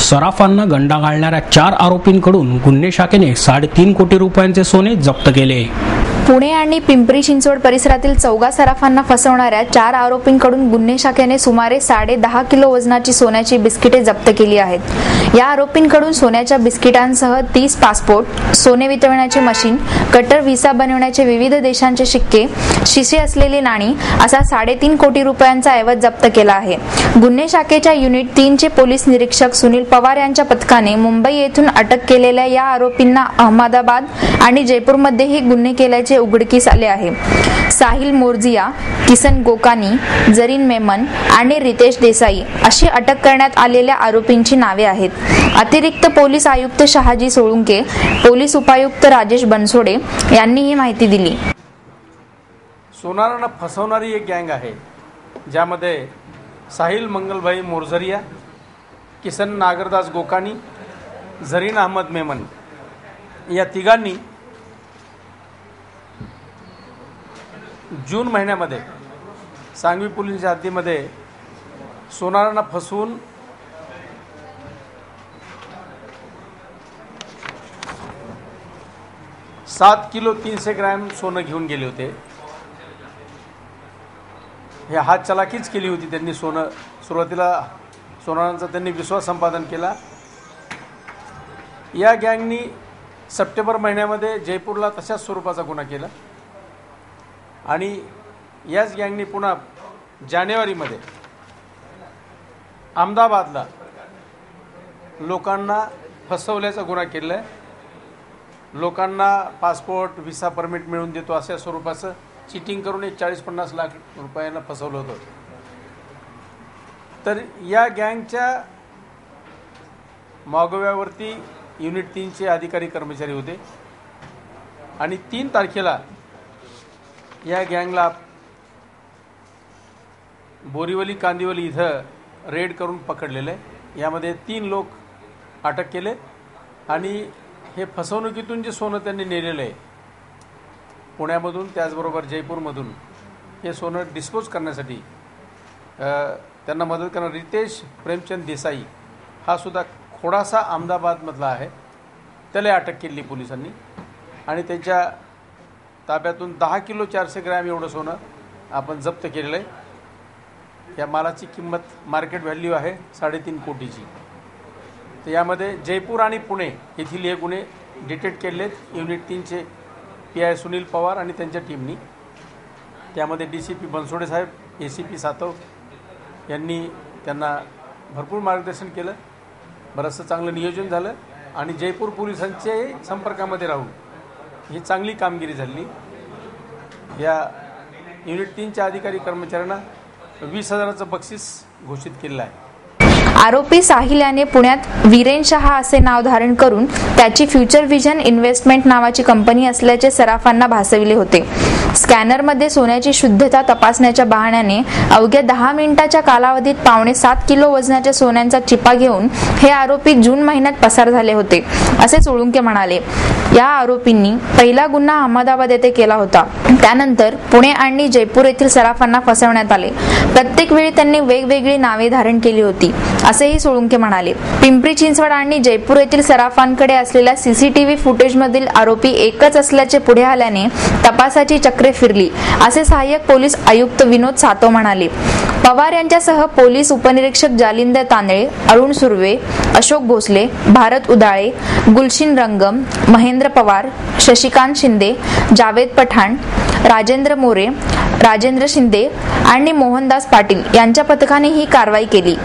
सराफांना गंडा घालणाऱ्या 4 आरोपींकडून गुन्हे शाखेने 3.5 कोटी रुपयांचे सोने जप्त केले। पुणे आणि पिंपरी चिंचवड परिसरातील चौघा सराफांना फसवणाऱ्या 4 आरोपींकडून गुन्हे शाखेने सुमारे 10.5 किलो वजनाची सोन्याची बिस्किटे जप्त केली आहेत। या आरोपींकडून सोन्याच्या बिस्किटांसह 30 पासपोर्ट, सोने वितळण्याचे मशीन, कटर व्हिसा बनवण्याचे विविध देशांचे शिक्के, शिसे असलेली नाणी असा 3.5 कोटी रुपयांचा ऐवज जप्त केला आहे। गुन्हे शाखेच्या युनिट 3 चे पोलीस निरीक्षक सुनील पवार यांच्या पथकाने मुंबई येथून अटक केलेल्या या आरोपींना अहमदाबाद आणि जयपूरमध्येही गुन्हे केल्याचे उघडकीस आले आहे। साहिल मोर्जिया, किसन गोकानी, जरीन मेमन आणि रितेश देसाई अशी अटक करण्यात आलेल्या आरोपींची नावे आहेत। अतिरिक्त पोलीस आयुक्त शहाजी सोळुंके, पोलीस उपायुक्त राजेश बनसोडे यांनी ही माहिती दिली। सोनारांना फसवणारी एक गँग आहे, ज्यामध्ये साहिल मंगलभाई मोर्जरिया, किसन नागरदास गोकानी, जरीन अहमद मेमन या तिघांनी जून महिन्यामध्ये सांगवी पोलिसांच्या हद्दीमध्ये सोनारांना फसवून 7 किलो 300 ग्रॅम सोनं घेऊन गेले होते। हे हात चलाकीच केली होती त्यांनी। सुरुवातीला सोनारांचा त्यांनी विश्वास संपादन केला। या गँगनी सप्टेंबर महिन्यामध्ये जयपूरला तशाच स्वरूपाचा गुन्हा केला आणि याच गँगनी पुन्हा जानेवारीमध्ये अहमदाबादला लोकांना फसवल्याचा गुन्हा केला आहे। लोकांना पासपोर्ट, व्हिसा परमिट मिळवून देतो अशा स्वरूपाचं चिटिंग करून 40-50 लाख रुपयांना फसवलं होतं। तर या गँगच्या मागोव्यावरती युनिट 3 चे अधिकारी कर्मचारी होते आणि 3 तारखेला या गँगला बोरीवली कांदिवली इथं रेड करून पकडलेले। यामध्ये 3 लोक अटक केले आणि हे फसवणुकीतून जे सोनं त्यांनी नेलेलं आहे पुण्यामधून त्याचबरोबर जयपूरमधून हे सोनं डिस्पोज करण्यासाठी त्यांना मदत करणारा रितेश प्रेमचंद देसाई हा सुद्धा खोडासा अहमदाबादमधला आहे, त्याला अटक केली पोलिसांनी आणि त्याच्या ताब्यातून 10 किलो 400 ग्रॅम एवढं सोनं आपण जप्त केलेलं आहे। या मालाची किंमत मार्केट व्हॅल्यू आहे 3.5 कोटीची। तर यामध्ये जयपूर आणि पुणे येथील हे गुन्हे डिटेक्ट केलेत युनिट 3 चे PI सुनील पवार आणि त्यांच्या टीमनी। त्यामध्ये DCP बनसोडे साहेब, ACP सातव यांनी त्यांना भरपूर मार्गदर्शन केलं। बरंचसं चांगलं नियोजन झालं आणि जयपूर पोलिसांच्या संपर्कामध्ये राहून ही चांगली कामगिरी झाली। या युनिट 3 च्या अधिकारी कर्मचाऱ्यांना 20,000चं बक्षीस घोषित केलं आहे। आरोपी साहिल याने पुण्यात वीरेन शहा असे नाव धारण करून त्याची फ्युचर व्हिजन इन्व्हेस्टमेंट नावाची कंपनी असल्याचे सराफांना भासविले होते। स्कॅनरमध्ये सोन्याची शुद्धता तपासण्याच्या बहाण्याने अवघ्या 10 मिनिटाच्या कालावधीत 7.5 किलो वजनाच्या सोन्यांचा चिपा घेऊन हे आरोपी जून महिन्यात पसार झाले होते असे सोळुंके म्हणाले। या आरोपींनी पहिला गुन्हा अहमदाबाद येथे केला होता, त्यानंतर पुणे आणि जयपूर येथील सराफांना फसवण्यात आले। प्रत्येक वेळी त्यांनी वेगवेगळी नावे धारण केली होती असेही सोळुंके म्हणाले। पिंपरी चिंचवड आणि जयपूर येथील सराफांकडे असलेल्या CCTV फुटेजमधील आरोपी एकच असल्याचे पुढे आल्याने तपासाची चक्रे फिरली असे सहाय्यक पोलीस आयुक्त विनोद सातव म्हणाले। पवार यांच्यासह पोलीस उपनिरीक्षक जालिंदर तांदळे, अरुण सुर्वे, अशोक भोसले, भारत उदाळे, गुलशीन रंगम, महेंद्र पवार, शशिकांत शिंदे, जावेद पठाण, राजेंद्र मोरे, राजेंद्र शिंदे आणि मोहनदास पाटील यांच्या पथकाने ही कारवाई केली।